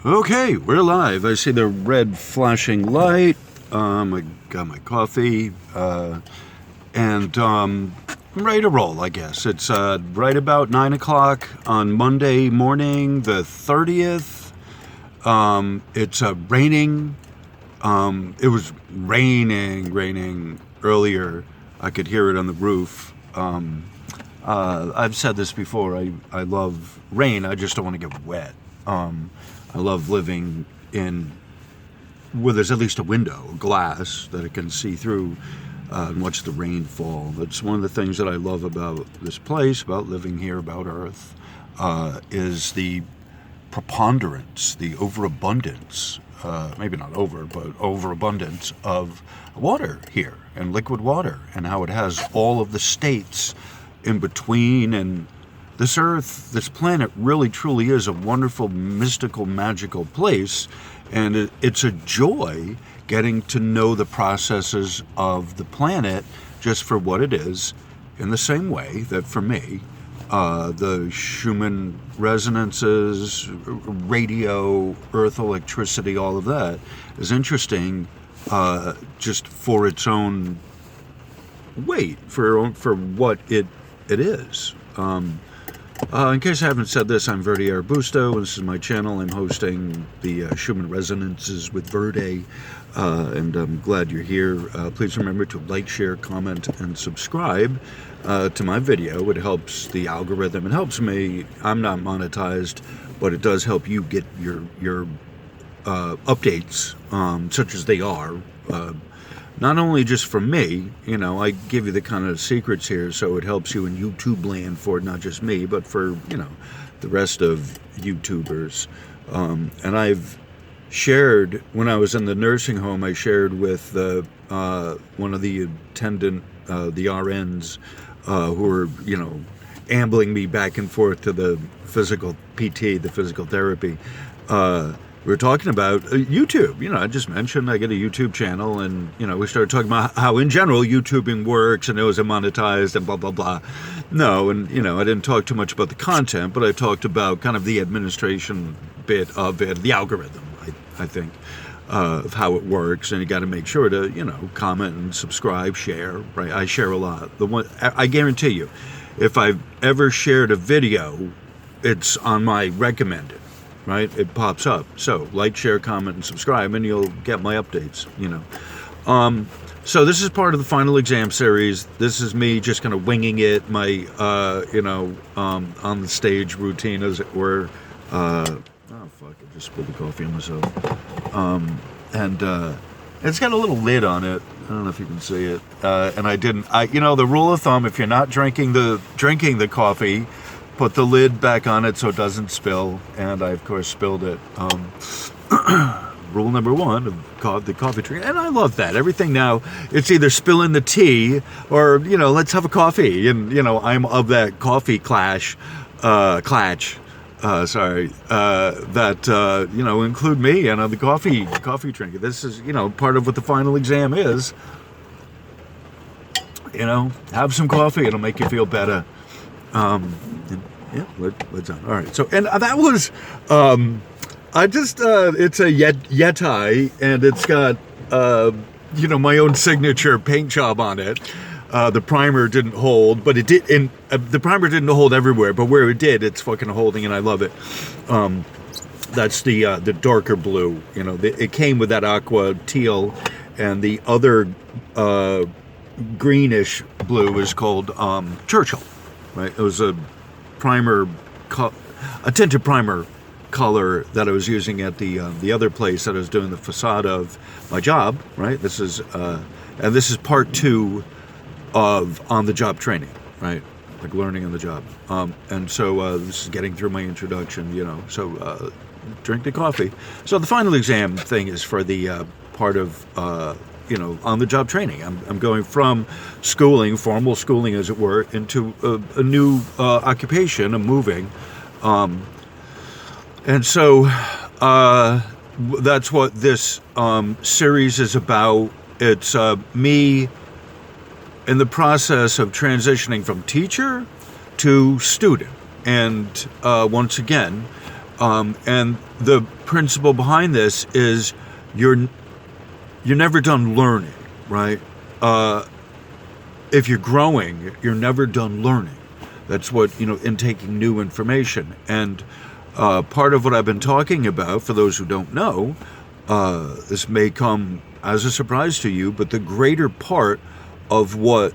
Okay, we're live. I see the red flashing light. I got my coffee, and I'm ready to roll, I guess. It's right about 9 o'clock on Monday morning, the 30th. It's raining. It was raining earlier. I could hear it on the roof. I've said this before. I love rain. I just don't want to get wet. I love living in where there's at least a window, glass that I can see through and watch the rain fall. That's one of the things that I love about this place, about living here, about Earth, is the preponderance, the overabundance, maybe not over, but overabundance of water here, and liquid water, and how it has all of the states in between. And this Earth, this planet really truly is a wonderful, mystical, magical place, and it's a joy getting to know the processes of the planet just for what it is, in the same way that for me, the Schumann resonances, radio, Earth electricity, all of that is interesting just for its own weight, for what it is. In case I haven't said this, I'm VertArbusto. This is my channel. I'm hosting the Schumann Resonances with Verde, and I'm glad you're here. Please remember to like, share, comment, and subscribe to my video. It helps the algorithm. It helps me. I'm not monetized, but it does help you get your updates, such as they are. Not only just for me, I give you the kind of secrets here, so it helps you in YouTube land for not just me, but for, the rest of YouTubers. And I've shared, when I was in the nursing home, I shared with one of the attendant, the RNs, who were, ambling me back and forth to the physical PT, the physical therapy. We were talking about YouTube. I just mentioned I get a YouTube channel, and, we started talking about how, in general, YouTubing works, and it was monetized, and blah, blah, blah. No, and, I didn't talk too much about the content, but I talked about kind of the administration bit of it, the algorithm, I think, of how it works, and you got to make sure to, comment and subscribe, share, right? I share a lot. I guarantee you, if I've ever shared a video, it's on my recommended. Right? It pops up. So like, share, comment, and subscribe, and you'll get my updates, So this is part of the final exam series. This is me just kind of winging it, my, on the stage routine, as it were. Oh, fuck, I just spilled the coffee on myself. And it's got a little lid on it. I don't know if you can see it. And the rule of thumb, if you're not drinking the coffee, put the lid back on it so it doesn't spill, and I, of course, spilled it. Rule number one of the coffee tree, and I love that. Everything now, it's either spilling the tea or, let's have a coffee. And, I'm of that coffee clatch, that, include me and the coffee drinker. This is, part of what the final exam is. Have some coffee, it'll make you feel better. Let's on. All right. So, and that was, it's a Yeti, and it's got, my own signature paint job on it. The primer didn't hold, but it did, and the primer didn't hold everywhere, but where it did, it's fucking holding, and I love it. That's the darker blue, it came with that aqua teal, and the other, greenish blue is called, Churchill. Right, it was a tinted primer color that I was using at the other place that I was doing the facade of my job. Right, this is part 2 of on-the-job training. Right, like learning on the job. And so this is getting through my introduction. So drink the coffee. So the final exam thing is for the part of. On-the-job training. I'm going from schooling, formal schooling as it were, into a new occupation. I'm moving. And so that's what this series is about. It's me in the process of transitioning from teacher to student. And once again, And the principle behind this is you're never done learning, right? If you're growing, you're never done learning. That's what, in taking new information. And part of what I've been talking about, for those who don't know, this may come as a surprise to you, but the greater part of what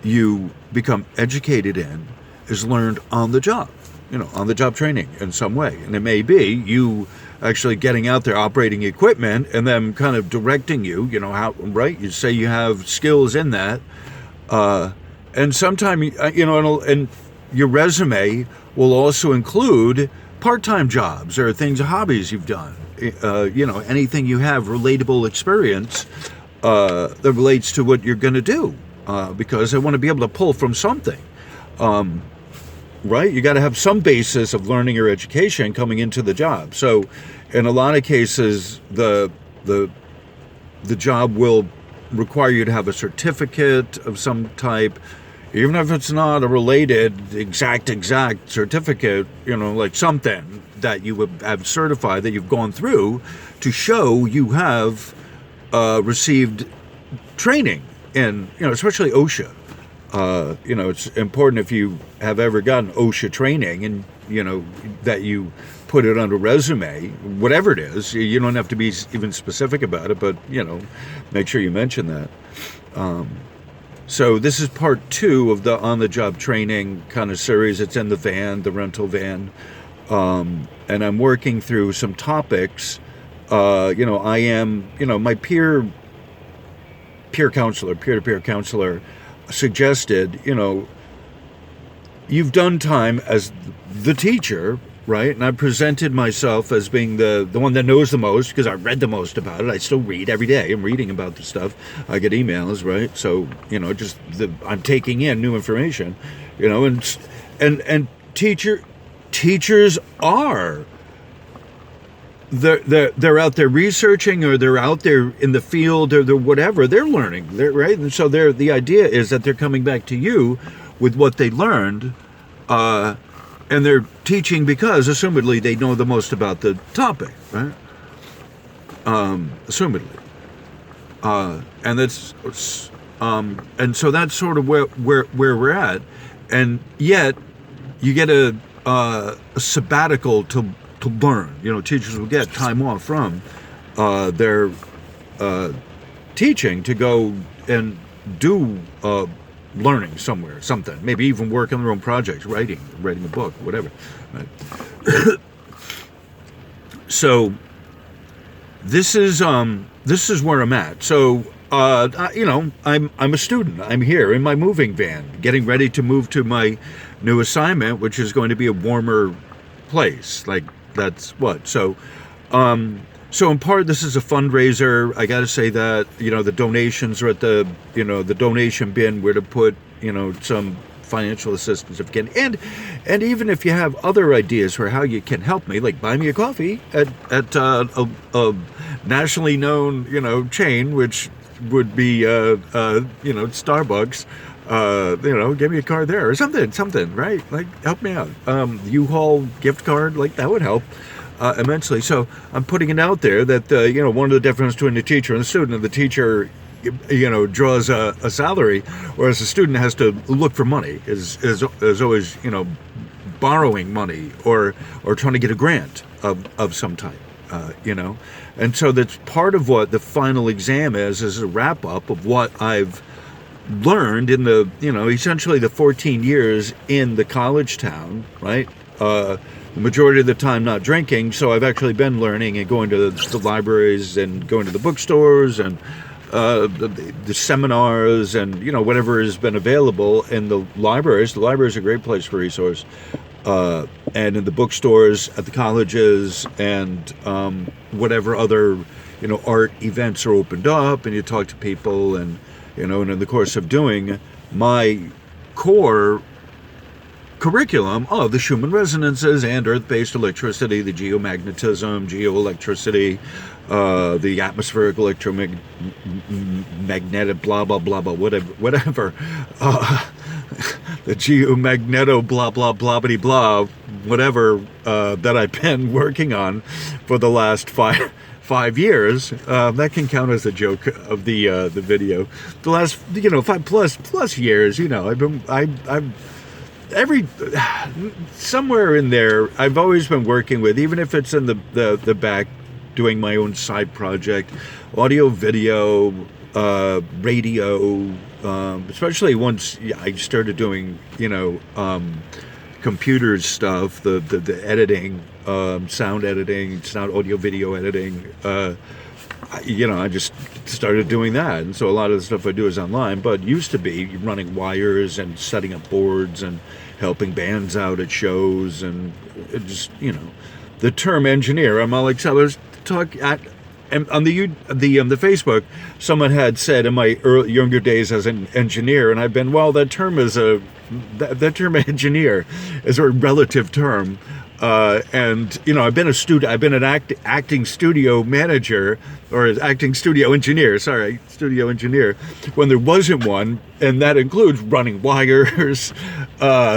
you become educated in is learned on the job, on the job training in some way. And it may be you actually getting out there, operating equipment, and them kind of directing you, how, right? You say you have skills in that. And sometimes, and your resume will also include part-time jobs or things, hobbies you've done. Anything you have relatable experience that relates to what you're going to do, because I want to be able to pull from something. Right? You got to have some basis of learning or education coming into the job. So, in a lot of cases, the job will require you to have a certificate of some type, even if it's not a related exact certificate, like something that you would have certified that you've gone through to show you have received training in, especially OSHA. It's important if you have ever gotten OSHA training and, that you put it on a resume, whatever it is. You don't have to be even specific about it, but, make sure you mention that. So this is part 2 of the on-the-job training kind of series. It's in the rental van. And I'm working through some topics. I am, my peer-to-peer counselor suggested, you've done time as the teacher, right? And I presented myself as being the one that knows the most because I read the most about it. I still read every day. I'm reading about the stuff. I get emails, right? So, I'm taking in new information, and teachers are, they're out there researching, or they're out there in the field, or they're whatever, they're learning, right? And so the idea is that they're coming back to you with what they learned, and they're teaching because, assumedly, they know the most about the topic, right? Assumedly. And that's, and so that's sort of where we're at. And yet, you get a sabbatical to learn. Teachers will get time off from their teaching to go and do learning somewhere, something. Maybe even work on their own projects, writing a book, whatever. Right? So this is where I'm at. So I'm a student. I'm here in my moving van, getting ready to move to my new assignment, which is going to be a warmer place. Like, that's what. So in part, this is a fundraiser. I got to say that, the donations are at the donation bin where to put, some financial assistance if you can. And even if you have other ideas for how you can help me, like buy me a coffee at a nationally known, chain, which would be, Starbucks, give me a card there or something, right? Like, help me out. U-Haul gift card, like, that would help immensely. So I'm putting it out there that, one of the differences between the teacher and the student, the teacher, draws a salary, whereas the student has to look for money, is always, borrowing money or trying to get a grant of some type, And so that's part of what the final exam is a wrap up of what I've learned in the, essentially the 14 years in the college town, right? The majority of the time not drinking, so I've actually been learning and going to the libraries and going to the bookstores and the seminars and, whatever has been available in the libraries. The library is a great place for resource. And in the bookstores, at the colleges, and whatever other, art events are opened up, and you talk to people, and, and in the course of doing my core curriculum of the Schumann resonances and earth-based electricity, the geomagnetism, geoelectricity, the atmospheric electromagnetic, blah, blah, blah, blah, whatever, the geomagneto blah blah blah blah blah whatever that I've been working on for the last 5 years. That can count as a joke of the video. The last 5 plus years. I've somewhere in there I've always been working with, even if it's in the back, doing my own side project, audio, video, radio, especially once I started doing computer stuff, the editing, sound editing, sound audio video editing. I just started doing that, and so a lot of the stuff I do is online, but used to be running wires and setting up boards and helping bands out at shows, and it just the term engineer. I was talking on the Facebook. Someone had said in my younger days as an engineer, and I've been that term is that term engineer is a relative term. And I've been I've been an acting studio manager, or acting studio engineer. Studio engineer, when there wasn't one, and that includes running wires,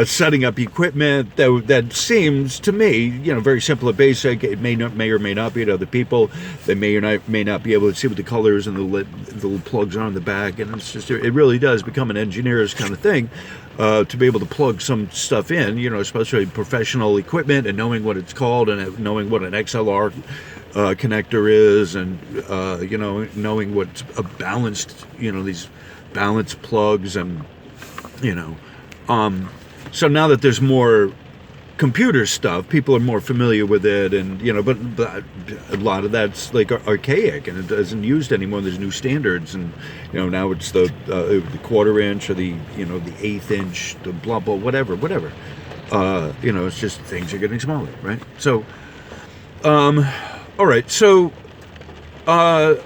setting up equipment. That seems to me, very simple and basic. It may or may not be to other people. They may not be able to see what the colors and the little plugs are on the back, and it really does become an engineer's kind of thing. To be able to plug some stuff in, especially professional equipment, and knowing what it's called, and knowing what an XLR connector is, and knowing what's a balanced, these balanced plugs, and so now that there's more computer stuff, people are more familiar with it, and but a lot of that's like archaic, and it isn't used anymore. There's new standards, and now it's the quarter inch, or the the eighth inch, the blah blah whatever. It's just things are getting smaller, right? So, all right, so I've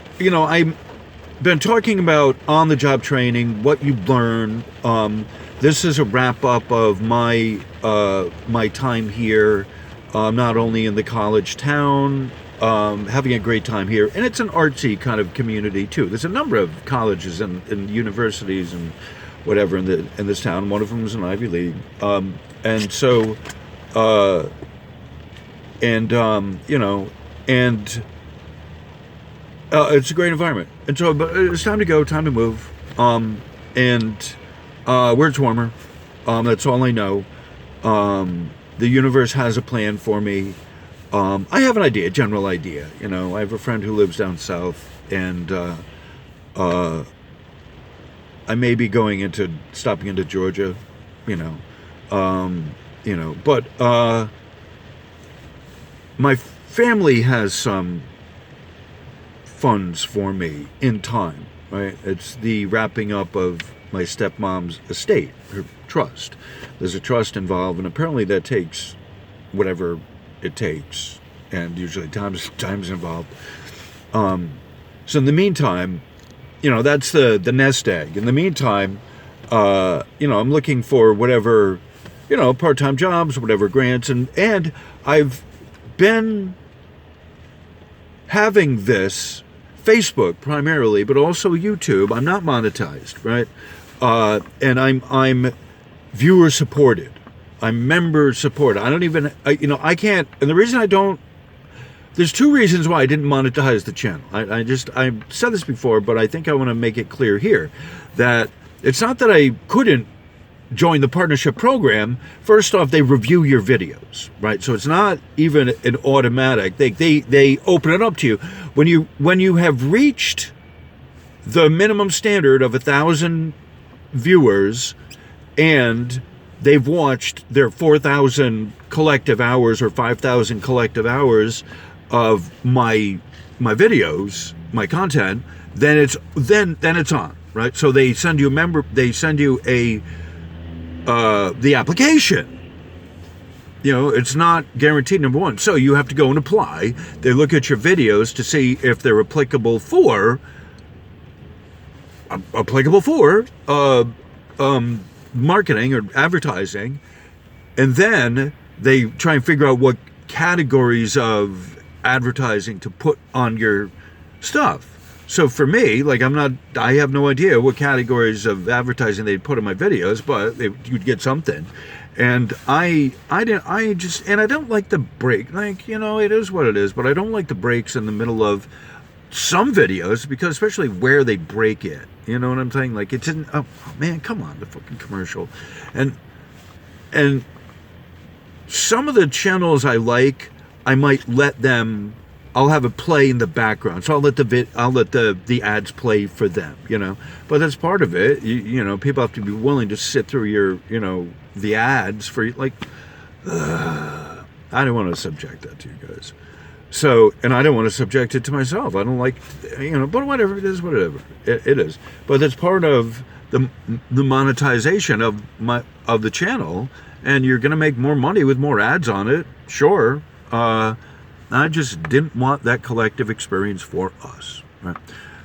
been talking about on the job training, what you learn. This is a wrap up of my time here, not only in the college town, having a great time here, and it's an artsy kind of community too. There's a number of colleges and universities and whatever in this town. One of them is an Ivy League, and so it's a great environment. And so, but it's time to go, time to move, where it's warmer. That's all I know. The universe has a plan for me. I have an idea, general idea. I have a friend who lives down south, and I may be stopping into Georgia, but my family has some funds for me in time, right? It's the wrapping up of my stepmom's estate, her trust. There's a trust involved, and apparently that takes whatever it takes, and usually time's involved. So in the meantime, that's the nest egg. In the meantime, I'm looking for whatever, part-time jobs, whatever grants, and I've been having this Facebook primarily, but also YouTube. I'm not monetized, right? And I'm viewer supported. I'm member supported. I can't, and the reason I don't, there's two reasons why I didn't monetize the channel. I said this before, but I think I want to make it clear here that it's not that I couldn't join the partnership program. First off, they review your videos, right? So it's not even an automatic. They open it up to you when you have reached the minimum standard of 1,000 viewers, and they've watched their 4,000 collective hours or 5,000 collective hours of my videos, my content. Then it's on, right? So they send you the application. It's not guaranteed, number one. So you have to go and apply. They look at your videos to see if they're applicable for marketing or advertising, and then they try and figure out what categories of advertising to put on your stuff. So for me, like I have no idea what categories of advertising they'd put in my videos, but you'd get something. And I don't like the break. Like, it is what it is, but I don't like the breaks in the middle of some videos, because especially where they break it. You know what I'm saying? Like, it didn't, oh man, come on, the fucking commercial. And some of the channels I like, I might let them, I'll have it play in the background. So I'll let the ads play for them, But that's part of it. People have to be willing to sit through your, the ads for, like, I don't want to subject that to you guys. So, and I don't want to subject it to myself. I don't like, but whatever, it is whatever. It is. But that's part of the monetization of the channel, and you're going to make more money with more ads on it. Sure. I just didn't want that collective experience for us, right?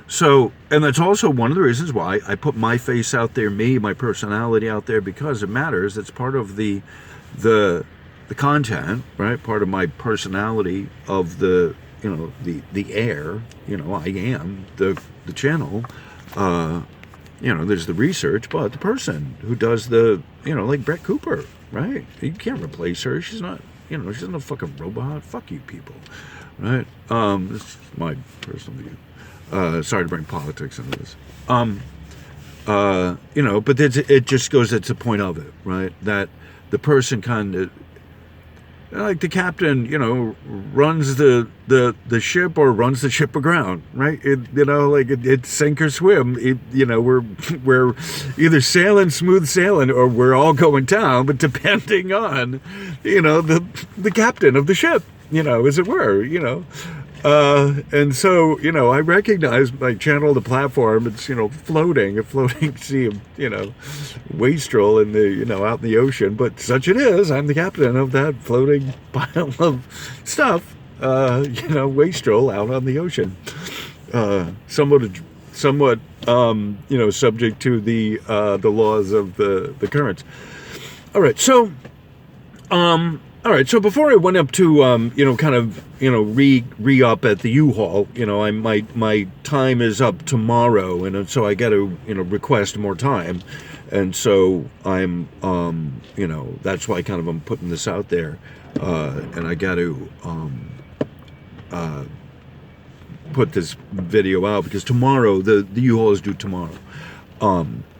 So, and that's also one of the reasons why I put my face out there, my personality out there, because it matters. It's part of the content, right? Part of my personality of the air. I am the channel. There's the research, but the person who does like Brett Cooper, right? You can't replace her. She's not. She's not a fucking robot. Fuck you people, right? This is my personal view. Sorry to bring politics into this. But it just goes, it's the point of it, right? That the person kind of, like the captain, runs the ship, or runs the ship aground, right? It's sink or swim. We're either smooth sailing, or we're all going down, but depending on, the captain of the ship, as it were, and so, I recognize my channel, the platform, it's, a floating sea of, wastrel in the, out in the ocean, but such it is. I'm the captain of that floating pile of stuff, wastrel out on the ocean, somewhat, subject to the laws of the currents. All right. So, all right, so before I went up to, re-up at the U-Haul, my time is up tomorrow, and so I got to, request more time, and so I'm, that's why I'm putting this out there, and I got to, put this video out, because tomorrow, the U-Haul is due tomorrow,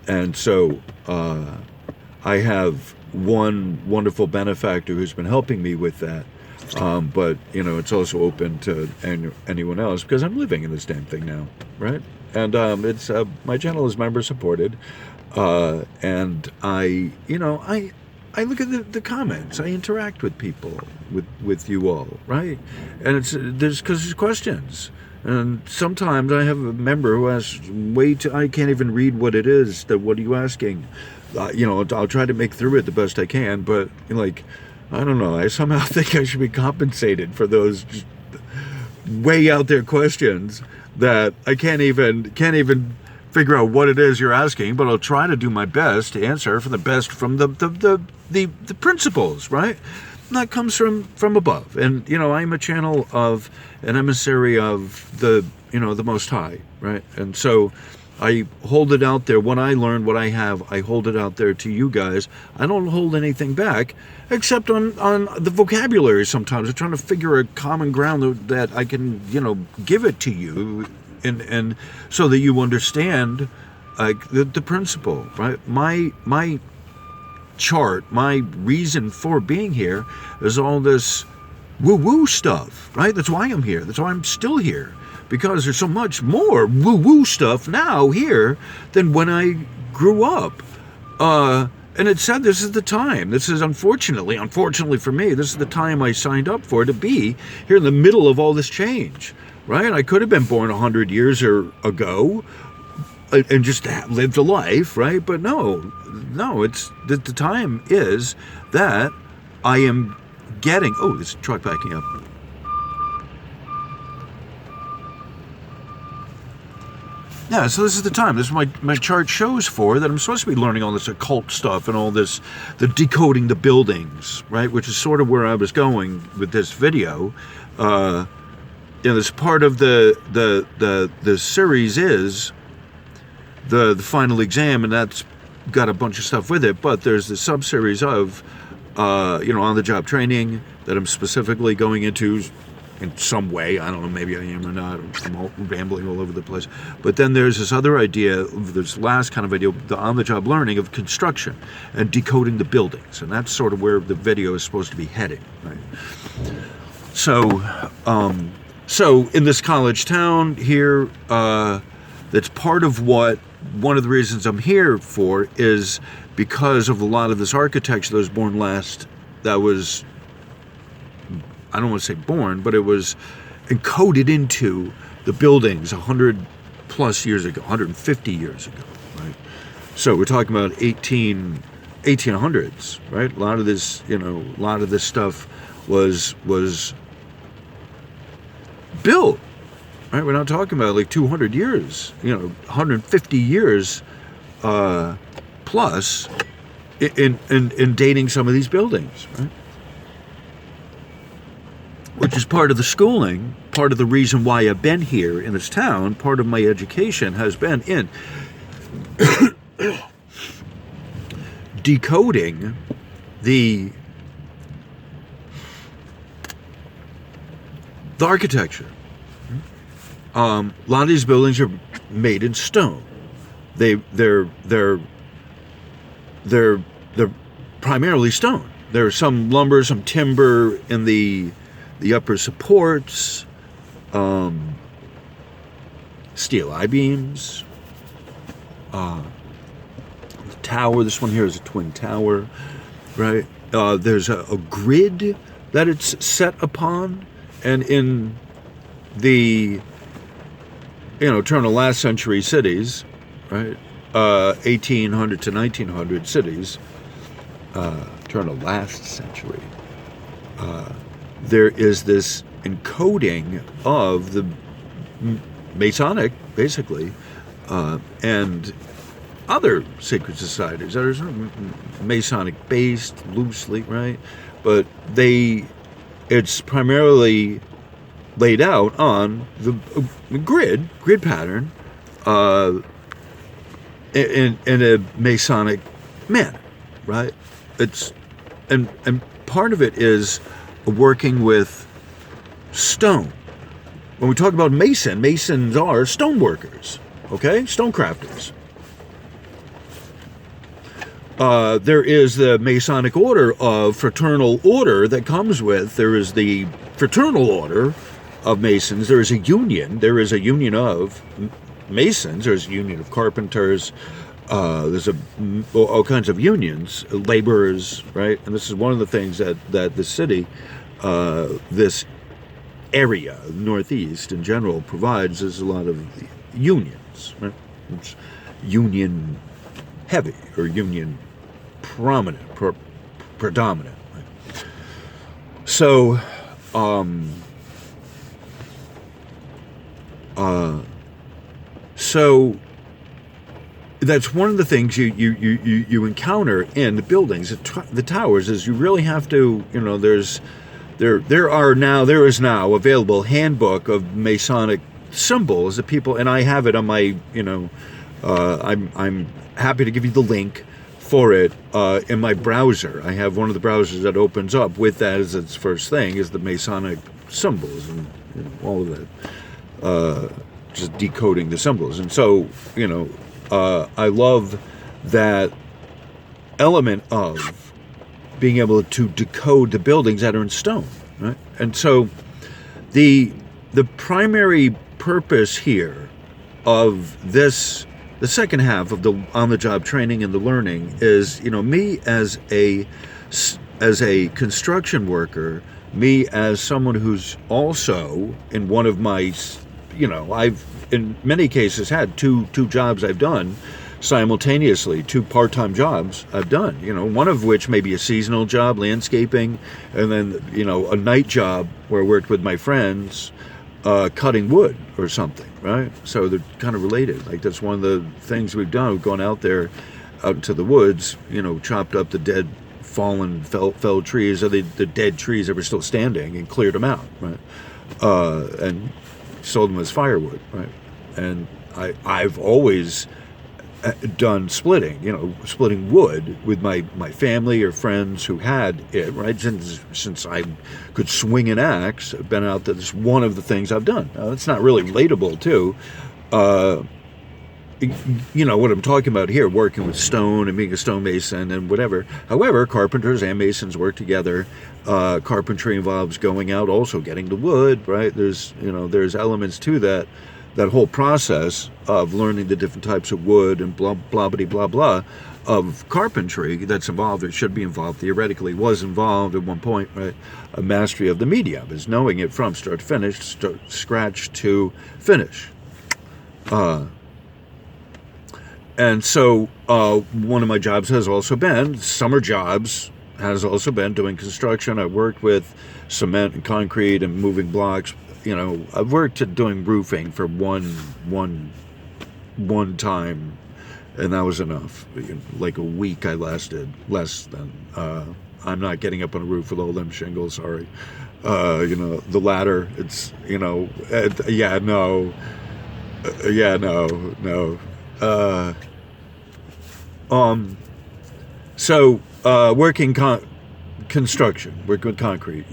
and so, I have one wonderful benefactor who's been helping me with that, but it's also open to anyone else, because I'm living in this damn thing now, right? And it's my channel is member supported, and I look at the comments, I interact with people, with you all, right? And there's questions, and sometimes I have a member who asks I can't even read what it is. What are you asking? I'll try to make through it the best I can, but I don't know. I somehow think I should be compensated for those way out there questions that I can't even figure out what it is you're asking. But I'll try to do my best to answer from the principles, right? And that comes from above, and I'm a channel of an emissary of the Most High, right? And so I hold it out there. What I learned, what I have, I hold it out there to you guys. I don't hold anything back, except on the vocabulary sometimes. I'm trying to figure a common ground that I can, give it to you, and so that you understand, like, the principle, right? My chart, my reason for being here is all this woo-woo stuff, right? That's why I'm here. That's why I'm still here. Because there's so much more woo-woo stuff now here than when I grew up. And it said this is the time. This is unfortunately for me, this is the time I signed up for, to be here in the middle of all this change, right? I could have been born 100 years ago and just lived a life, right? But no, it's the time is that I am getting, oh, this truck backing up. Yeah, so this is the time. This is my chart shows for, that I'm supposed to be learning all this occult stuff and all this, the decoding the buildings, right? Which is sort of where I was going with this video. this part of the series is the final exam, and that's got a bunch of stuff with it. But there's the sub-series of on-the-job training that I'm specifically going into in some way. I don't know, maybe I am or not. I'm all rambling all over the place. But then there's this other idea, this last kind of idea, the on-the-job learning of construction and decoding the buildings. And that's sort of where the video is supposed to be heading, right? So in this college town here, that's part of one of the reasons I'm here for is because of a lot of this architecture that was born I don't want to say born, but it was encoded into the buildings 100 plus years ago, 150 years ago, right? So we're talking about 1800s, right? A lot of this stuff was built, right? We're not talking about like 200 years, 150 years plus in dating some of these buildings, right? Which is part of the schooling, part of the reason why I've been here in this town. Part of my education has been in decoding the architecture. A lot of these buildings are made in stone. They're primarily stone. There's some lumber, some timber in the upper supports, steel I-beams, the tower. This one here is a twin tower, right? There's a grid that it's set upon, and in the turn of last century cities, right? 1800 to 1900 cities, turn of last century. There is this encoding of the Masonic, basically, and other secret societies that are sort of Masonic-based, loosely, right? But it's primarily laid out on the grid pattern in a Masonic manner, right? And part of it is working with stone. When we talk about masons are stone workers, okay? Stone crafters. There is the Masonic order of fraternal order that comes with, there is the fraternal order of Masons, there is a union of Masons, there's a union of carpenters, there's all kinds of unions, laborers, right? And this is one of the things that the city, this area, Northeast in general, provides is a lot of unions, right? It's union heavy or union prominent, predominant. Right? So, so that's one of the things you encounter in the buildings, the towers, is you really have to, there is now available handbook of Masonic symbols that people, and I have it on my, I'm happy to give you the link for it in my browser. I have one of the browsers that opens up with that as its first thing, is the Masonic symbols and all of that, just decoding the symbols. And so, I love that element of being able to decode the buildings that are in stone, right? And so the primary purpose here of this, the second half of the on-the-job training and the learning is, me as a construction worker, me as someone who's also in one of my, I've in many cases had two jobs I've done simultaneously, 2 part-time jobs I've done, one of which may be a seasonal job, landscaping, and then, a night job where I worked with my friends cutting wood or something, right? So they're kind of related. Like, that's one of the things we've done. We've gone out there, out into the woods, chopped up the dead, fallen, felled trees, or the dead trees that were still standing, and cleared them out, right? and sold them as firewood, right? And I've always done splitting wood with my family or friends who had it, right? Since I could swing an axe, I've been out there. That's one of the things I've done. It's not really relatable to, what I'm talking about here, working with stone and being a stonemason and whatever. However, carpenters and masons work together. Carpentry involves going out, also getting the wood, right? There's elements to that whole process of learning the different types of wood and blah, blah, blah, blah, of carpentry that's involved, or should be involved, theoretically was involved at one point, right? A mastery of the medium is knowing it from start to finish, scratch to finish. And so one of my jobs has also been, summer jobs, has also been doing construction. I worked with cement and concrete and moving blocks. I've worked at doing roofing for one time, and that was enough. Like a week I lasted, less than. I'm not getting up on a roof with all them shingles, sorry. The ladder, it's, no. Working construction, work with concrete,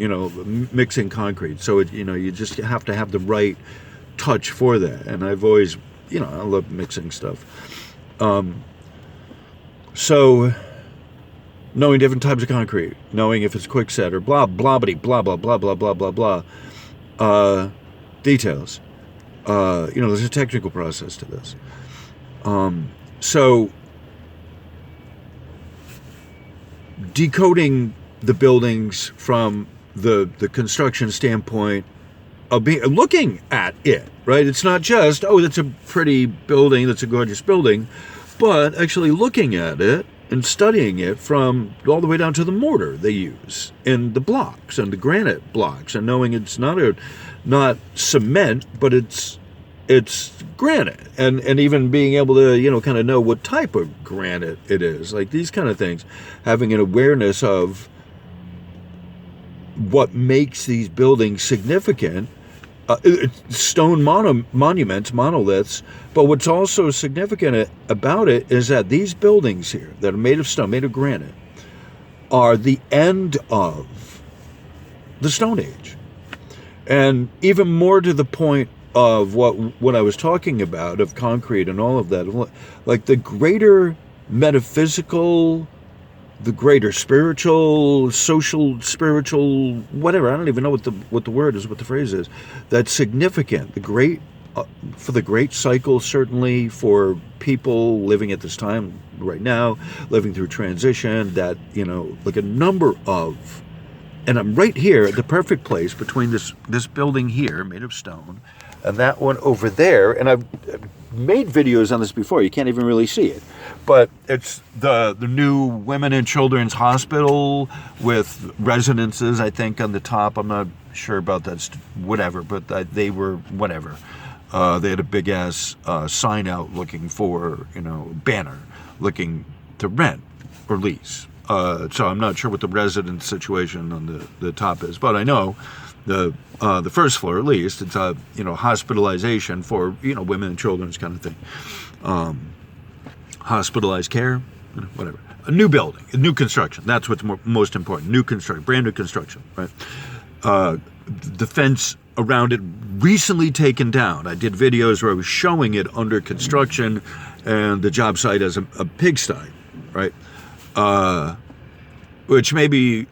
mixing concrete. So you just have to have the right touch for that. And I've always, I love mixing stuff. So knowing different types of concrete, knowing if it's quickset or blah, blah, blah, blah, blah, blah, blah, blah, blah, blah, details. There's a technical process to this. So decoding the buildings from the construction standpoint of looking at it, right? It's not just, that's a pretty building, that's a gorgeous building, but actually looking at it and studying it from all the way down to the mortar they use in the blocks and the granite blocks, and knowing it's not cement, but it's granite, and even being able to kind of know what type of granite it is, like these kind of things, having an awareness of what makes these buildings significant. Stone monuments, monoliths, but what's also significant about it is that these buildings here that are made of stone, made of granite, are the end of the Stone Age. And even more to the point of what I was talking about, of concrete and all of that, like the greater metaphysical, the greater spiritual, social, spiritual, whatever, I don't even know what the word is, what the phrase is, that's significant. The great, for the great cycle, certainly for people living at this time right now, living through transition, that, like a number of, and I'm right here at the perfect place between this building here, made of stone, and that one over there, and I've made videos on this before, you can't even really see it, but it's the new Women and Children's Hospital with residences, I think, on the top. I'm not sure about that, whatever, but they were, whatever. They had a big-ass sign out looking for, banner, looking to rent or lease. So I'm not sure what the residence situation on the top is, but I know the first floor, at least, it's a hospitalization for women and children's kind of thing, hospitalized care, whatever. A new building, a new construction. That's what's most important. New construction, brand new construction, right? The fence around it recently taken down. I did videos where I was showing it under construction, and the job site as a pigsty, right? Which maybe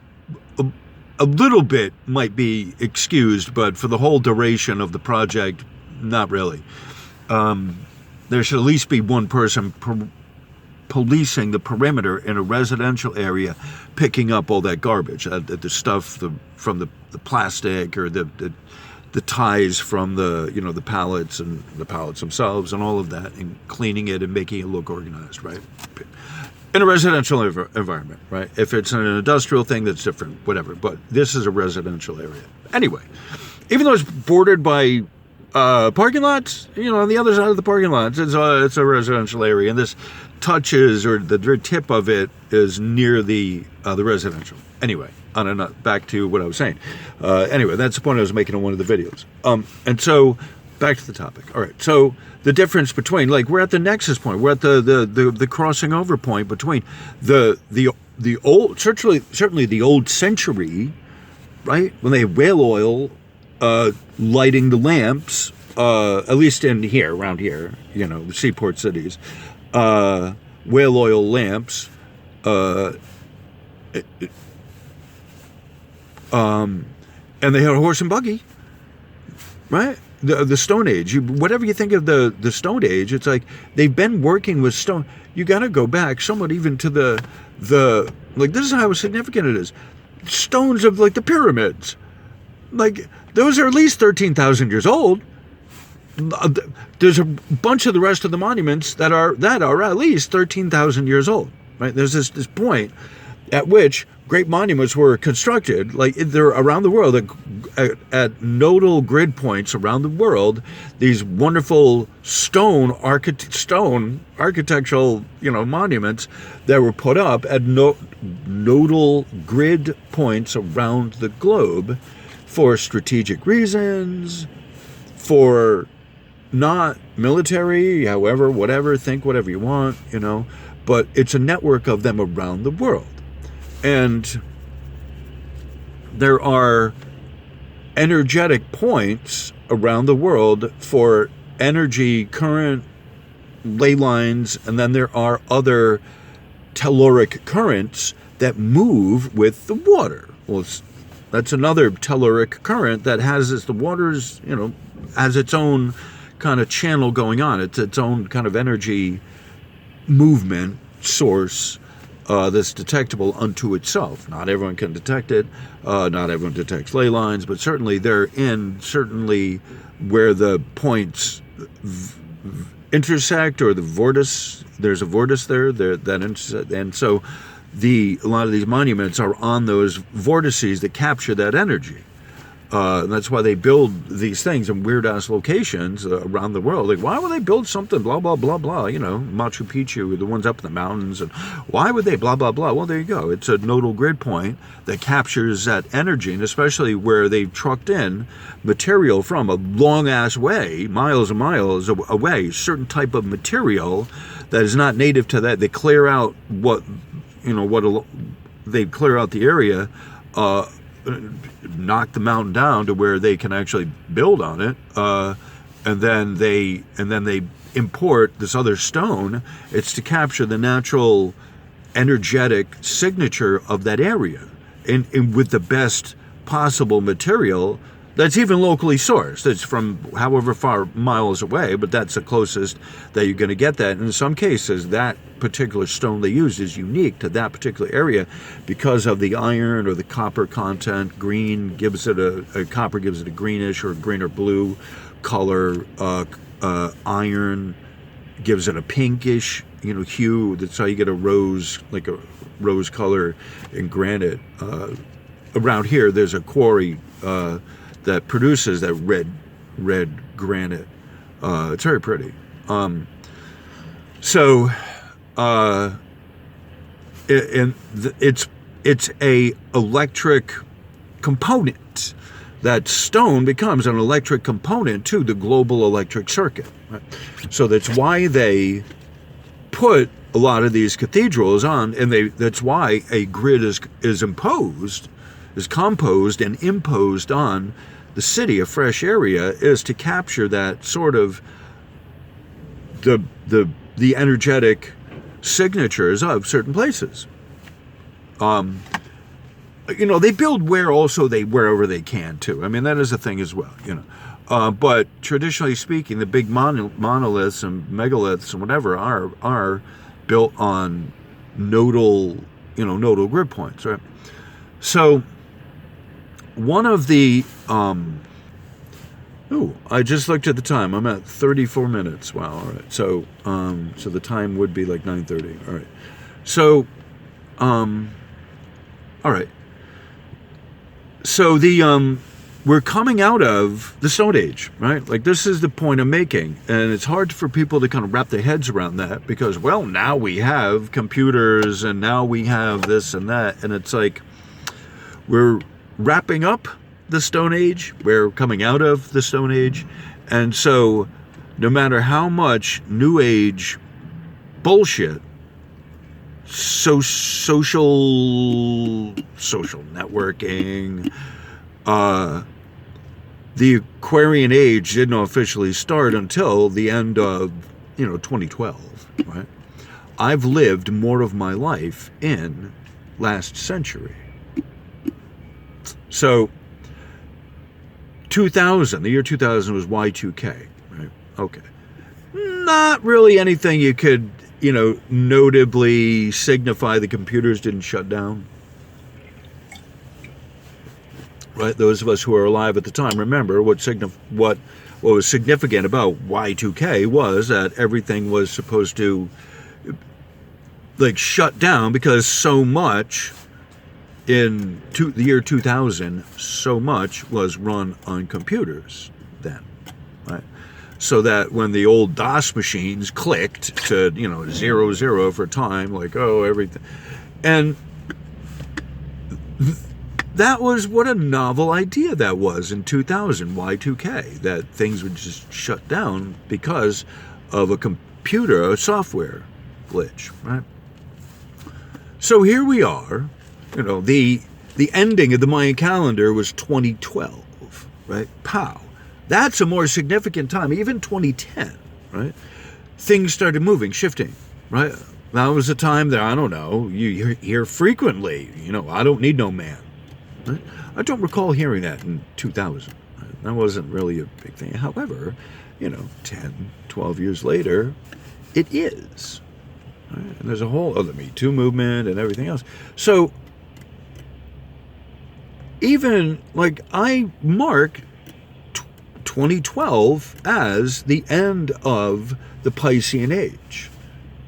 a little bit might be excused, but for the whole duration of the project, not really. There should at least be one person policing the perimeter in a residential area, picking up all that garbage, the stuff from the plastic, or the ties from the pallets and the pallets themselves and all of that, and cleaning it and making it look organized, right? In a residential environment, right? If it's an industrial thing, that's different, whatever. But this is a residential area. Anyway, even though it's bordered by parking lots, on the other side of the parking lots, it's a residential area, and this touches, or the very tip of it is near the residential. Anyway, back to what I was saying. Anyway, that's the point I was making in one of the videos. And so back to the topic. All right. So the difference between, like, we're at the nexus point. We're at the crossing over point between the old, certainly the old century, right? When they had whale oil lighting the lamps, at least around here, the seaport cities, whale oil lamps, and they had a horse and buggy, right? The Stone Age, whatever you think of the Stone Age, it's like they've been working with stone. You got to go back somewhat even to the like, this is how significant it is. Stones of, like, the pyramids, like, those are at least 13,000 years old. There's a bunch of the rest of the monuments that are at least 13,000 years old, right? There's this point at which great monuments were constructed, like, they're around the world at nodal grid points around the world. These wonderful stone architectural, monuments that were put up at nodal grid points around the globe for strategic reasons, for not military, however, whatever, think whatever you want, but it's a network of them around the world. And there are energetic points around the world for energy, current, ley lines, and then there are other telluric currents that move with the water. Well, that's another telluric current that has, as the water's, has its own kind of channel going on. It's its own kind of energy movement source that's detectable unto itself. Not everyone can detect it. Not everyone detects ley lines, but certainly they're certainly where the points intersect, or the vortice. There's a vortice there that intersect, and so a lot of these monuments are on those vortices that capture that energy. And that's why they build these things in weird-ass locations around the world. Like, why would they build something, blah, blah, blah, blah, Machu Picchu, the ones up in the mountains, and why would they, blah, blah, blah? Well, there you go. It's a nodal grid point that captures that energy, and especially where they've trucked in material from a long-ass way, miles and miles away, certain type of material that is not native to that. They clear out they clear out the area, knock the mountain down to where they can actually build on it, and then they import this other stone. It's to capture the natural energetic signature of that area, and with the best possible material that's even locally sourced. It's from however far miles away, but that's the closest that you're going to get that. And in some cases, that particular stone they use is unique to that particular area because of the iron or the copper content. Copper gives it a greenish or green or blue color. Iron gives it a pinkish, hue. That's how you get a rose color in granite. Around here, there's a quarry that produces that red granite. It's very pretty. It's a electric component. That stone becomes an electric component to the global electric circuit. Right? So that's why they put a lot of these cathedrals on, and that's why a grid is composed and imposed on the city, a fresh area, is to capture that sort of the energetic signatures of certain places. They build wherever they can too. I mean, that is a thing as well, But traditionally speaking, the big monoliths and megaliths and whatever are built on nodal grid points, right? So one of the I just looked at the time. I'm at 34 minutes. Wow. All right. So the time would be like 9:30. All right. So all right. So we're coming out of the Stone Age, right? Like, this is the point I'm making, and it's hard for people to kind of wrap their heads around that because, well, now we have computers and now we have this and that, and it's like, we're wrapping up the Stone Age. We're coming out of the Stone Age. And so no matter how much New Age bullshit, social networking, the Aquarian Age didn't officially start until the end of, 2012, right? I've lived more of my life in last century. So, the year 2000 was Y2K, right? Okay. Not really anything you could, notably signify the computers didn't shut down. Right? Those of us who are alive at the time remember what was significant about Y2K was that everything was supposed to shut down because so much in the year 2000, so much was run on computers then, right? So that when the old DOS machines clicked to, 00 for time, everything. And that was what a novel idea that was in 2000, Y2K, that things would just shut down because of a software glitch, right? So here we are, the ending of the Mayan calendar was 2012, right? Pow. That's a more significant time, even 2010, right? Things started moving, shifting, right? That was a time that, I don't know, you hear frequently, I don't need no man. Right? I don't recall hearing that in 2000. Right? That wasn't really a big thing. However, 10, 12 years later, it is. Right? And there's a whole other Me Too movement and everything else. So, even, I mark 2012 as the end of the Piscean Age.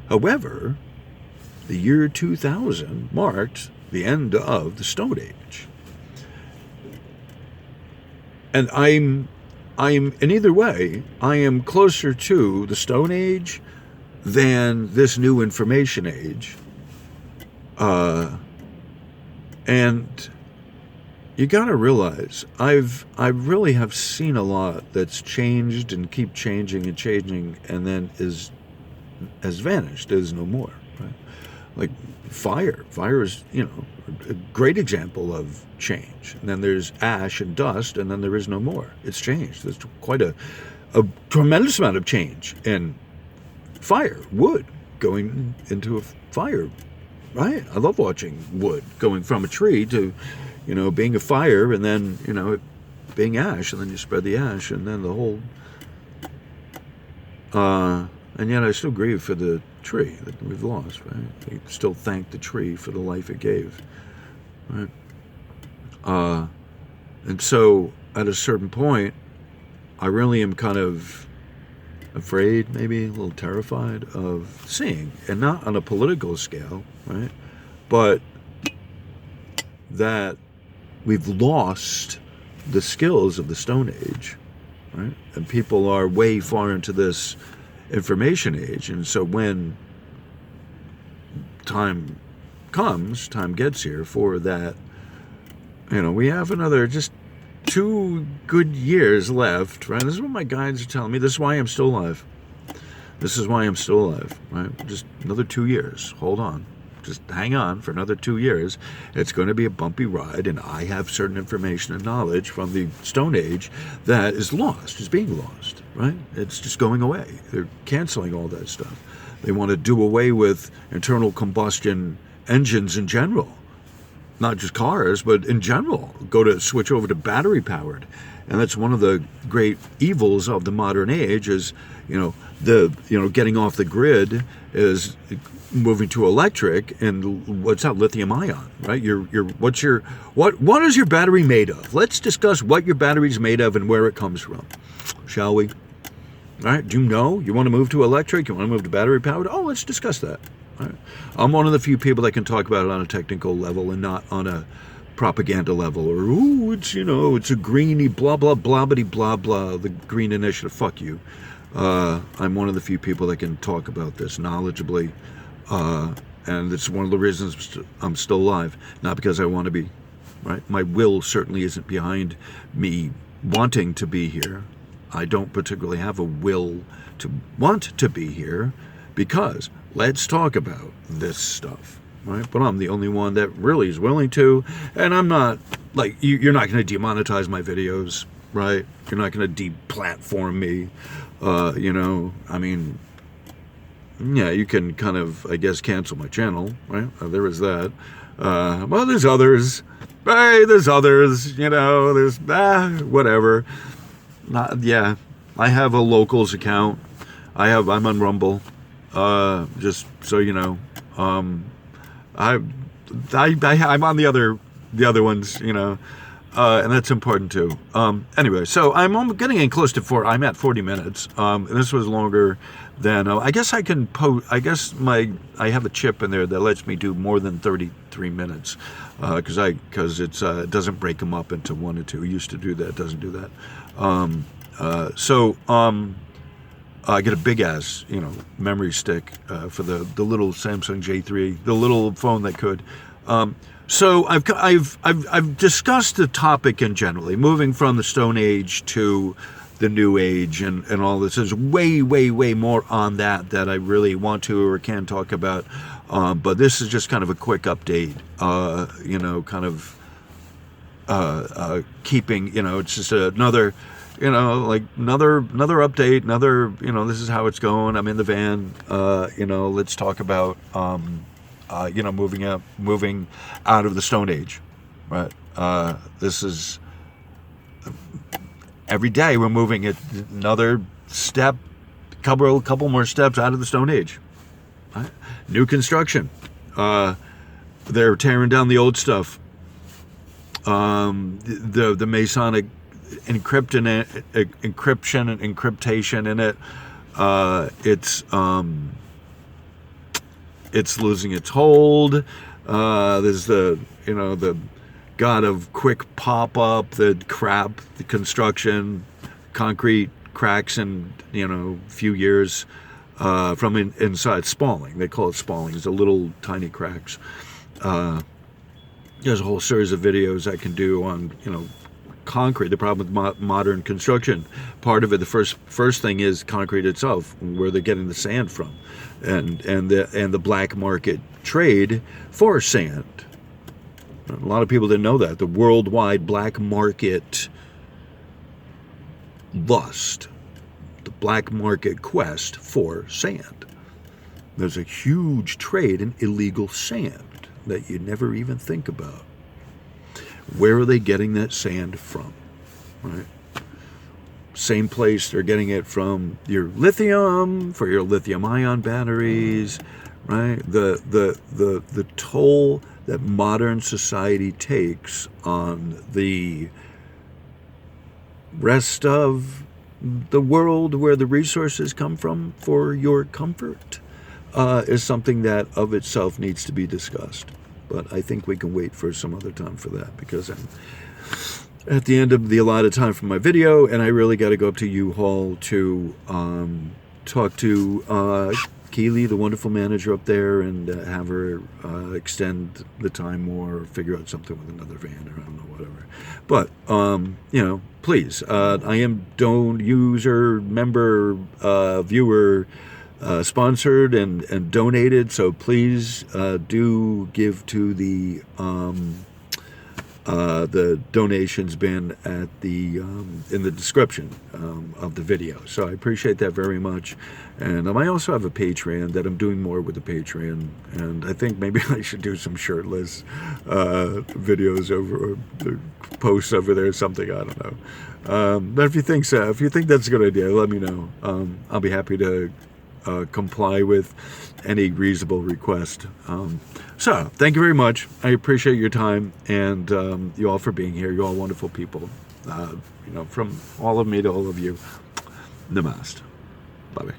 However, the year 2000 marked the end of the Stone Age. And in either way, I am closer to the Stone Age than this new information age. And you gotta realize, I really have seen a lot that's changed and keep changing and then has vanished, is no more, right? Like fire is, a great example of change. And then there's ash and dust, and then there is no more. It's changed. There's quite a tremendous amount of change in fire, wood going into a fire, right? I love watching wood going from a tree to, being a fire, and then, it being ash, and then you spread the ash, and then the whole, and yet I still grieve for the tree that we've lost, right? I still thank the tree for the life it gave, right? And so at a certain point, I really am kind of afraid, maybe a little terrified of seeing, and not on a political scale, right? But that we've lost the skills of the Stone Age, right? And people are way far into this information age. And so when time gets here for that, we have another just 2 good years left, right? This is what my guides are telling me. This is why I'm still alive. Right? Just another 2 years. Hold on. Just hang on for another 2 years. It's going to be a bumpy ride, and I have certain information and knowledge from the Stone Age that is being lost, right? It's just going away. They're canceling all that stuff. They want to do away with internal combustion engines in general. Not just cars, but in general. Switch over to battery powered. And that's one of the great evils of the modern age is, getting off the grid is moving to electric, and what's that, lithium ion, right? What is your battery made of? Let's discuss what your battery's made of and where it comes from, shall we? All right, do you know? You want to move to electric? You want to move to battery powered? Oh, let's discuss that. All right. I'm one of the few people that can talk about it on a technical level and not on a propaganda level, or it's a greeny blah blah blah blah blah, the green initiative. Fuck you. I'm one of the few people that can talk about this knowledgeably. And it's one of the reasons I'm still alive. Not because I want to be, right? My will certainly isn't behind me wanting to be here. I don't particularly have a will to want to be here because let's talk about this stuff, right? But I'm the only one that really is willing to, and I'm not, like, you're not going to demonetize my videos, right? You're not going to deplatform me, I mean, yeah, you can kind of, I guess, cancel my channel, right? There is that. Well, there's others. Hey, there's others, there's, whatever. Yeah, I have a locals account. I'm on Rumble. Just so you know. I'm on the other ones, and that's important too. Anyway, so I'm getting in close to I'm at 40 minutes. This was longer than, I guess I can post, I have a chip in there that lets me do more than 33 minutes. Because it doesn't break them up into 1 or 2. It used to do that, doesn't do that. I get a big ass, memory stick for the little Samsung J3, the little phone that could. So I've discussed the topic in generally, moving from the Stone Age to the New Age and all this. There's way more on that I really want to or can talk about. But this is just kind of a quick update, keeping, it's just another, another update, this is how it's going. I'm in the van, let's talk about, moving out of the Stone Age, right? This is, every day we're moving another step, couple more steps out of the Stone Age. Right? New construction. They're tearing down the old stuff. The Masonic encryption and encryptation in it. It's losing its hold. There's the god of quick pop up, the construction, concrete cracks in few years. From inside spalling. They call it spalling. It's a little tiny cracks. There's a whole series of videos I can do on, concrete. The problem with modern construction, part of it, the first thing is concrete itself, where they're getting the sand from, and the black market trade for sand. A lot of people didn't know that. The worldwide black market lust. Black market quest for sand. There's a huge trade in illegal sand that you never even think about. Where are they getting that sand from? Right? Same place they're getting it from your lithium, for your lithium ion batteries, right? The toll that modern society takes on the rest of the world where the resources come from for your comfort is something that of itself needs to be discussed. But I think we can wait for some other time for that, because I'm at the end of the allotted time for my video, and I really got to go up to U-Haul to talk to Keely, the wonderful manager up there, and have her extend the time more, or figure out something with another van, or I don't know, whatever. But please, I am user, member, viewer, sponsored and donated, so please do give to the donations bin at the in the description of the video. So I appreciate that very much. And I also have a Patreon that I'm doing more with the Patreon, and I think maybe I should do some shirtless videos over, or posts over there or something. I don't know. But if you think so, if you think that's a good idea, let me know. I'll be happy to comply with any reasonable request. So thank you very much. I appreciate your time, and you all for being here. You're all wonderful people. From all of me to all of you, namaste. Bye-bye.